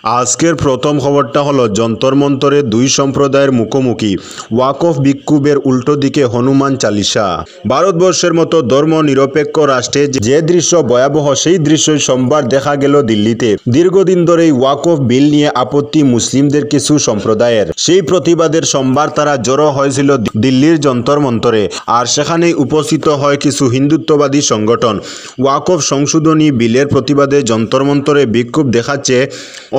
আজকের প্রথম খবরটা হলো যন্তর মন্তরে দুই সম্প্রদায়ের মুখোমুখি ওয়াকফ বিক্ষোভের উল্টো দিকে হনুমান চালিসা। ভারতবর্ষের মতো ধর্ম নিরপেক্ষ রাষ্ট্রে যে দৃশ্য ভয়াবহ, সেই দৃশ্যই সোমবার দেখা গেল দিল্লিতে। দীর্ঘদিন ধরেই ওয়াকফ বিল নিয়ে আপত্তি মুসলিমদের কিছু সম্প্রদায়ের, সেই প্রতিবাদের সোমবার তারা জড়ো হয়েছিল দিল্লির যন্তর মন্তরে। আর সেখানেই উপস্থিত হয় কিছু হিন্দুত্ববাদী সংগঠন। ওয়াকফ সংশোধনী বিলের প্রতিবাদে যন্তর মন্তরে বিক্ষোভ দেখাচ্ছে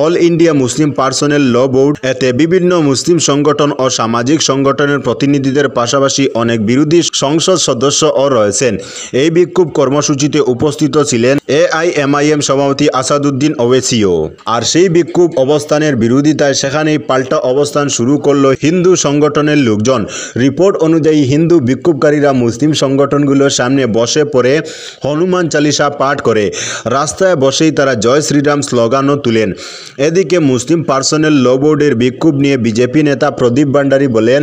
অল ইন্ডিয়া মুসলিম পার্সোনেল ল বোর্ড। এতে বিভিন্ন মুসলিম সংগঠন ও সামাজিক সংগঠনের প্রতিনিধিদের পাশাপাশি অনেক বিরোধী সংসদ সদস্যও রয়েছেন। এই বিক্ষোভ কর্মসূচিতে উপস্থিত ছিলেন AIMIM সভাপতি আসাদুদ্দিন ওয়েসিও। আর সেই বিক্ষোভ অবস্থানের বিরোধিতায় সেখানেই পাল্টা অবস্থান শুরু করলো হিন্দু সংগঠনের লোকজন। রিপোর্ট অনুযায়ী হিন্দু বিক্ষোভকারীরা মুসলিম সংগঠনগুলোর সামনে বসে পড়ে হনুমান চালিসা পাঠ করে রাস্তায় বসেই তারা জয় শ্রীরাম স্লোগানও তুলেন। এদিকে মুসলিম পার্সোনেল ল বোর্ডের বিক্ষোভ নিয়ে বিজেপি নেতা প্রদীপ ভান্ডারী বলেন,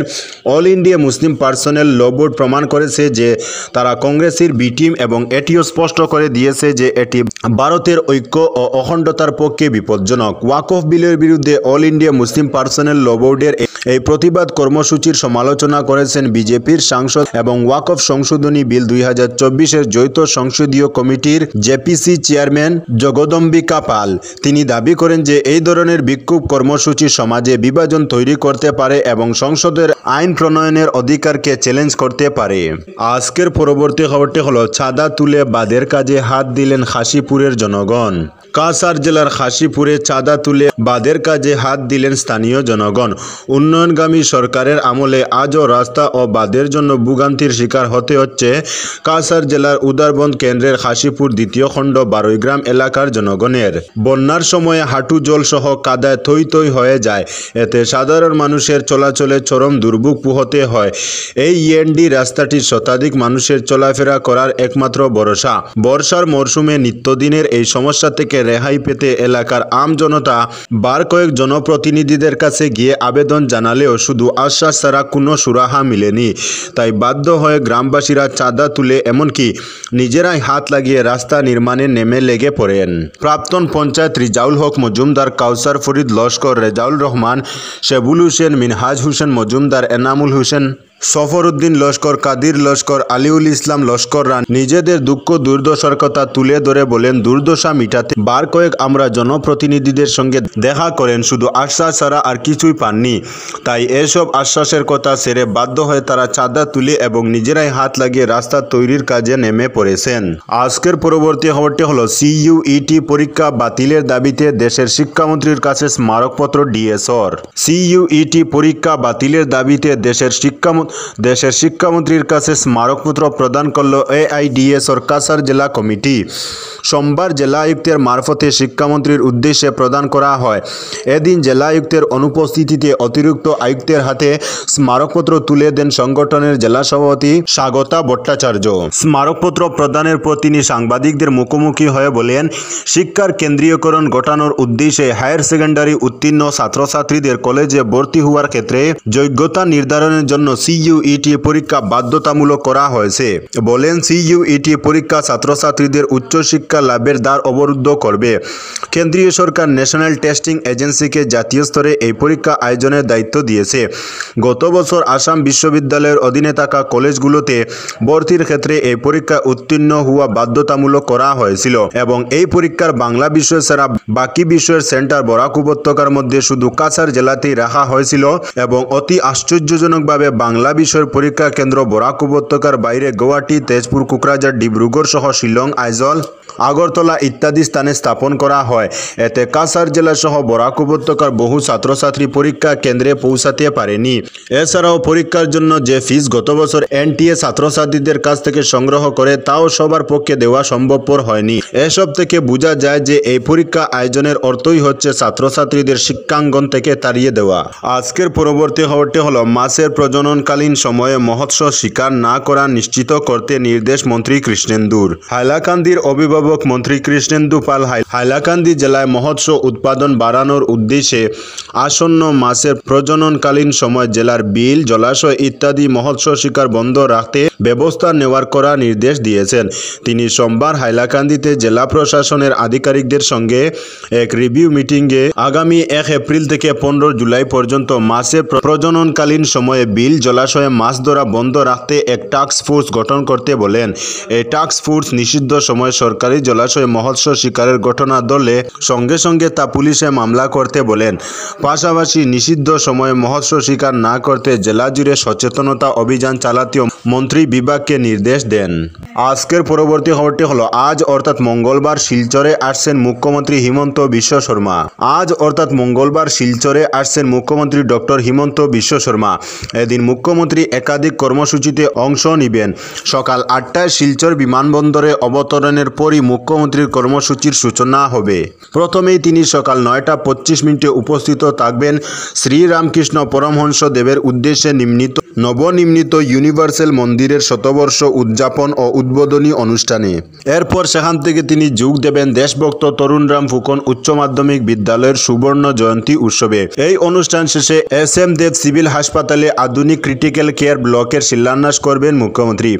অল ইন্ডিয়া মুসলিম পার্সোনেল ল বোর্ড প্রমাণ করেছে যে তারা কংগ্রেসের বি টিম এবং এটিও স্পষ্ট করে দিয়েছে যে এটি ভারতের ঐক্য ও অখণ্ডতার পক্ষে বিপজ্জনক। ওয়াকফ বিলের বিরুদ্ধে অল ইন্ডিয়া মুসলিম পার্সোনেল ল বোর্ডের এই প্রতিবাদ কর্মসূচির সমালোচনা করেছেন বিজেপির সাংসদ এবং ওয়াকফ সংশোধনী বিল 2024-এর যৌথ সংসদীয় কমিটির জেপিসি চেয়ারম্যান জগদম্বিকা পাল। তিনি দাবি করেন যে এই ধরনের বিক্ষোভ কর্মসূচি সমাজে বিভাজন তৈরি করতে পারে এবং সংসদের আইন প্রণয়নের অধিকারকে চ্যালেঞ্জ করতে পারে। আজকের পরবর্তী খবরটি হলো চাঁদা তুলে বাদের কাজে হাত দিলেন খাসিপুরের জনগণ। কাছাড় জেলার খাসিপুরে চাঁদা তুলে বাদের কাজে হাত দিলেন স্থানীয় জনগণ। উন্নয়নগামী সরকারের আমলে আজও রাস্তা ও বাদের জন্য ভোগান্তির শিকার হতে হচ্ছে কাছাড় জেলার উদারবন্দ কেন্দ্রের খাসিপুর দ্বিতীয় খণ্ড বারৈগ্রাম এলাকার জনগণের। বন্যার সময়ে হাঁটু জল সহ কাদায় থই থই হয়ে যায়। এতে সাধারণ মানুষের চলাচলে চরম দুর্ভোগ পোহাতে হয়। এই ইএনডি রাস্তাটি শতাধিক মানুষের চলাফেরা করার একমাত্র ভরসা। বর্ষার মরশুমে নিত্যদিনের এই সমস্যা থেকে রেহাই পেতে এলাকার আম জনতা বার কয়েক জনপ্রতিনিধিদের কাছে গিয়ে আবেদন জানালেও শুধু আশ্বাস ছাড়া কোনো সুরাহা মিলেনি। তাই বাধ্য হয়ে গ্রামবাসীরা চাঁদা তুলে এমনকি নিজেরাই হাত লাগিয়ে রাস্তা নির্মাণে নেমে লেগে পড়েন। প্রাক্তন পঞ্চায়েত রিজাউল হক মজুমদার, কাউসার ফরিদ লস্কর, রেজাউল রহমান, শেবুল হোসেন, মিনহাজ হোসেন মজুমদার, এনামুল হোসেন, সফর উদ্দিন লস্কর, কাদির লস্কর, আলিউল ইসলাম লস্কররা নিজেদের দুঃখ দুর্দশার কথা তুলে ধরে বলেন, দুর্দশা মিটাতে বার কয়েক আমরা জনপ্রতিনিধিদের সঙ্গে দেখা করেন, শুধু আশ্বাস ছাড়া আর কিছুই পাননি। তাই এসব আশ্বাসের কথা ছেড়ে বাধ্য হয়ে তারা চাঁদা তুলে এবং নিজেরাই হাত লাগিয়ে রাস্তা তৈরির কাজে নেমে পড়েছেন। আজকের পরবর্তী খবরটি হলো CUET পরীক্ষা বাতিলের দাবিতে দেশের শিক্ষামন্ত্রীর কাছে স্মারকপত্র ডিএসর। CUET পরীক্ষা বাতিলের দাবিতে দেশের শিক্ষামন্ত্রীর কাছে স্মারকপত্র প্রদান করল AIDSর কাছাড় জেলা কমিটি। সোমবার জেলা আয়ুক্তের মারফতে শিক্ষামন্ত্রীর উদ্দেশ্যে প্রদান করা হয়। এদিন জেলা আয়ুক্তের অনুপস্থিতিতে অতিরিক্ত আয়ুক্তের হাতে স্মারকপত্র তুলে দেন সংগঠনের জেলা সভাপতি স্বাগতা ভট্টাচার্য। স্মারকপত্র প্রদানের পর তিনি সাংবাদিকদের মুখোমুখি হয়ে বলেন, শিক্ষার কেন্দ্রীয়করণ ঘটানোর উদ্দেশ্যে হায়ার সেকেন্ডারি উত্তীর্ণ ছাত্রছাত্রীদের কলেজে ভর্তি হওয়ার ক্ষেত্রে যোগ্যতা নির্ধারণের জন্য CUET পরীক্ষা বাধ্যতামূলক করা হয়েছে। বলেন, CUET পরীক্ষা ছাত্রছাত্রীদের উচ্চশিক্ষা লাভের দ্বার অবরুদ্ধ করবে। কেন্দ্রীয় সরকার ন্যাশনাল টেস্টিং এজেন্সিকে জাতীয় স্তরে এই পরীক্ষা আয়োজনের দায়িত্ব দিয়েছে। গত বছর আসাম বিশ্ববিদ্যালয়ের অধীনে থাকা কলেজগুলোতে ভর্তির ক্ষেত্রে এই পরীক্ষা উত্তীর্ণ হওয়া বাধ্যতামূলক করা হয়েছিল এবং এই পরীক্ষার বাংলা বিষয় ছাড়া বাকি বিষয়ের সেন্টার বরাক উপত্যকার মধ্যে শুধু কাছাড় জেলাতেই রাখা হয়েছিল এবং অতি আশ্চর্যজনকভাবে বাংলা বিষয়ের পরীক্ষা কেন্দ্র বরাক উপত্যকার বাইরে গুয়াহাটি, তেজপুর, কোকরাঝাড়, ডিব্রুগড় সহ শিলং, আইজল, আগরতলা ইত্যাদি স্থানে স্থাপন করা হয়। এতে কাছাড় জেলা সহ বরাক উপত্যকার বহু ছাত্রছাত্রী পরীক্ষা কেন্দ্রে পৌঁছাতে পারেনি। এছাড়াও পরীক্ষার জন্য যে ফিস গত বছর NTA ছাত্রছাত্রীদের কাছ থেকে সংগ্রহ করে তাও সবার পক্ষে দেওয়া সম্ভবপর হয়নি। এসব থেকে বোঝা যায় যে এই পরীক্ষা আয়োজনের অর্থই হচ্ছে ছাত্রছাত্রীদের শিক্ষাঙ্গন থেকে তাড়িয়ে দেওয়া। আজকের পরবর্তী খবরটি হলো মাছের প্রজননকালীন সময়ে মৎস্য শিকার না করা নিশ্চিত করতে নির্দেশ মন্ত্রী কৃষ্ণেন্দুর। হাইলাকান্দির অভিভাবক মন্ত্রী কৃষ্ণেন্দু পাল হাইলাকান্দি জেলায় মৎস্য উৎপাদন বাড়ানোর উদ্দেশ্যে আসন্ন মাছের প্রজননকালীন সময় জেলার বিল, জলাশয় ইত্যাদি মৎস্য শিকার বন্ধ রাখতে ব্যবস্থা নেওয়ার করা নির্দেশ দিয়েছেন। তিনি সোমবার হাইলাকান্দিতে জেলা প্রশাসনের আধিকারিকদের সঙ্গে এক রিভিউ মিটিংয়ে আগামী 1 এপ্রিল থেকে 15 জুলাই পর্যন্ত মাছে প্রজননকালীন সময়ে বিল জলাশয়ে মাছ ধরা বন্ধ রাখতে এক টাস্ক ফোর্স গঠন করতে বলেন। এই টাস্ক ফোর্স নিষিদ্ধ সময়ে সরকারি জলাশয়ে মৎস্য শিকারের ঘটনা ধরলে সঙ্গে সঙ্গে তা পুলিশে মামলা করতে বলেন। পাশাপাশি নিষিদ্ধ সময়ে মৎস্য শিকার না করতে জেলা জুড়ে সচেতনতা অভিযান চালাতেও মন্ত্রী বিভাগকে নির্দেশ দেন। আজকের পরবর্তী খবরটি হলো, আজ অর্থাৎ মঙ্গলবার শিলচরে আসছেন মুখ্যমন্ত্রী হিমন্ত বিশ্ব শর্মা। আজ অর্থাৎ মঙ্গলবার শিলচরে আসছেন মুখ্যমন্ত্রী ডক্টর হিমন্ত বিশ্ব শর্মা। এদিন মুখ্যমন্ত্রী একাধিক কর্মসূচিতে অংশ নেবেন। সকাল 8টায় শিলচর বিমানবন্দরে অবতরণের পরই মুখ্যমন্ত্রীর কর্মসূচির সূচনা হবে। প্রথমেই তিনি সকাল 9:25 উপস্থিত থাকবেন শ্রীরামকৃষ্ণ পরমহংস দেবের উদ্দেশ্যে নবনির্মিত ইউনিভার্সাল মন্দিরের শতবর্ষ উদযাপন ও উদ্বোধনী অনুষ্ঠানে। এরপর সেখান থেকে তিনি যোগ দেবেন দেশভক্ত তরুণরাম ফুকন উচ্চ মাধ্যমিক বিদ্যালয়ের সুবর্ণ জয়ন্তী উৎসবে। এই অনুষ্ঠান শেষে SM দেব সিভিল হাসপাতালে আধুনিক ক্রিটিক্যাল কেয়ার ব্লকের শিলান্যাস করবেন মুখ্যমন্ত্রী।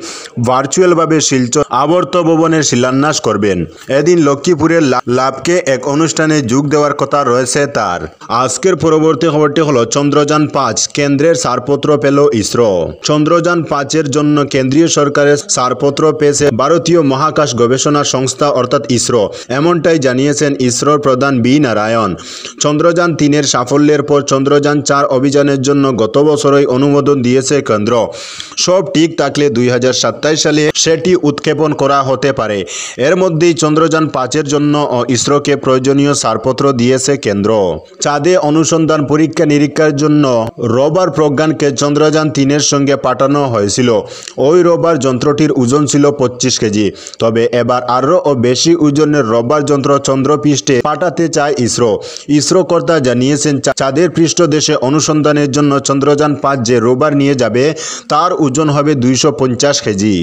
ভার্চুয়ালভাবে শিলচর আবর্ত ভবনের শিলান্যাস করবেন। এদিন লক্ষ্মীপুরের লাভকে এক অনুষ্ঠানে যোগ দেওয়ার কথা রয়েছে তার। আজকের পরবর্তী খবরটি হলো, চন্দ্রযান 5 কেন্দ্রের ছাড়পত্র পেল ইসরো। চন্দ্রযান 5-এর জন্য কেন্দ্রীয় সরকারের ছাড়পত্র পেয়েছে ভারতীয় মহাকাশ গবেষণা সংস্থা অর্থাৎ ইসরো। এমনটাই জানিয়েছেন ইসরোর প্রধান বি নারায়ণ। চন্দ্রযান 3-এর সাফল্যের পর চন্দ্রযান 4 অভিযানের জন্য গত বছরই অনুমোদন দিয়েছে কেন্দ্র। সব ঠিক থাকলে 2027 সালে সেটি উৎক্ষেপণ করা হতে পারে। এর মধ্যেই চন্দ্রযান 5-এর জন্য ইসরোকে প্রয়োজনীয় ছাড়পত্র দিয়েছে কেন্দ্র। চাঁদে অনুসন্ধান পরীক্ষা নিরীক্ষার জন্য রোভার প্রজ্ঞানকে চন্দ্রযান 3-এর সঙ্গে পাঠানো হয়েছিল। ওই রোভার যন্ত্রটির ওজন ছিল 25 কেজি। তবে এবার আরও বেশি ওজনের রোভার যন্ত্র চন্দ্রপৃষ্ঠে পাঠাতে চায় ইসরো। ইসরো কর্তা জানিয়েছেন, চাঁদের পৃষ্ঠদেশে অনুসন্ধানের জন্য চন্দ্রযান 5 যে রোভার নিয়ে যাবে তার ওজন হবে 250 কেজি।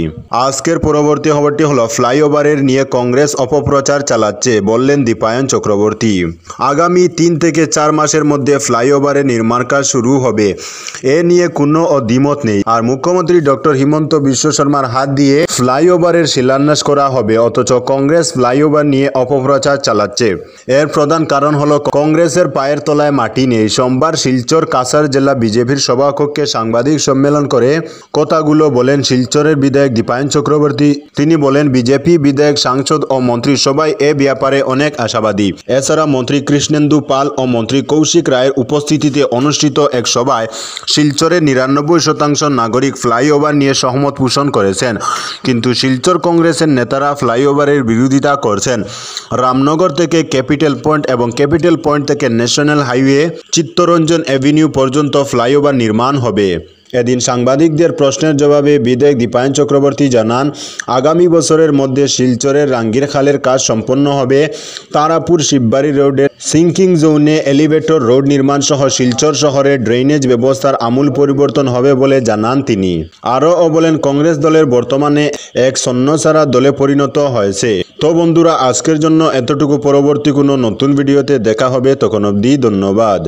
আজকের পরবর্তী খবরটি হলো, ফ্লাইওভারের নিয়ে কংগ্রেস অপপ্রচার চালাচ্ছে বললেন দীপায়ন চক্রবর্তী। আগামী 3 থেকে 4 মাসের মধ্যে ফ্লাইওভারের নির্মাণ কাজ শুরু হবে, এ নিয়ে কোনো দ্বিমত নেই। আর মুখ্যমন্ত্রী ডক্টর হিমন্ত বিশ্ব শর্মার হাত দিয়ে ফ্লাইওভারের শিলান্যাস করা হবে, অথচ কংগ্রেস ফ্লাইওভার নিয়ে অপপ্রচার চালাচ্ছে। এর প্রধান কারণ হলো কংগ্রেসের পায়ের তলায় মাটি নেই। সোমবার শিলচর কাছাড় জেলা বিজেপির সভাকক্ষে সাংবাদিক সম্মেলন করে কথাগুলো বলেন শিলচরের বিধায়ক দীপায়ন চক্রবর্তী। তিনি বলেন, বিজেপি বিধায়ক, সাংসদ ও মন্ত্রী সবাই এ ব্যাপারে অনেক আশাবাদী। এছাড়া মন্ত্রী কৃষ্ণেন্দু পাল ও মন্ত্রী কৌশিক রায়ের উপস্থিতিতে অনুষ্ঠিত এক সভায় শিলচরের 99% নাগরিক ফ্লাইওভার নিয়ে সহমত পোষণ করেছেন। কিন্তু শিলচর কংগ্রেসের নেতারা ফ্লাইওভারের বিরোধিতা করছেন। রামনগর থেকে ক্যাপিটাল পয়েন্ট এবং ক্যাপিটাল পয়েন্ট থেকে ন্যাশনাল হাইওয়ে চিত্তরঞ্জন অ্যাভিনিউ পর্যন্ত ফ্লাইওভার নির্মাণ হবে। এদিন সাংবাদিকদের প্রশ্নের জবাবে বিধায়ক দীপায়ন চক্রবর্তী জানান, আগামী বছরের মধ্যে শিলচরের রাঙ্গির খালের কাজ সম্পন্ন হবে। তারাপুর শিববাড়ি রোডের সিঙ্কিং জোনে এলিভেটর রোড নির্মাণ সহ শিলচর শহরের ড্রেনেজ ব্যবস্থার আমূল পরিবর্তন হবে বলে জানান তিনি। আরও বলেন, কংগ্রেস দলের বর্তমানে এক শূন্যছাড়া দলে পরিণত হয়েছে। তো বন্ধুরা, আজকের জন্য এতটুকু। পরবর্তী কোনো নতুন ভিডিওতে দেখা হবে, তখন অবধি ধন্যবাদ।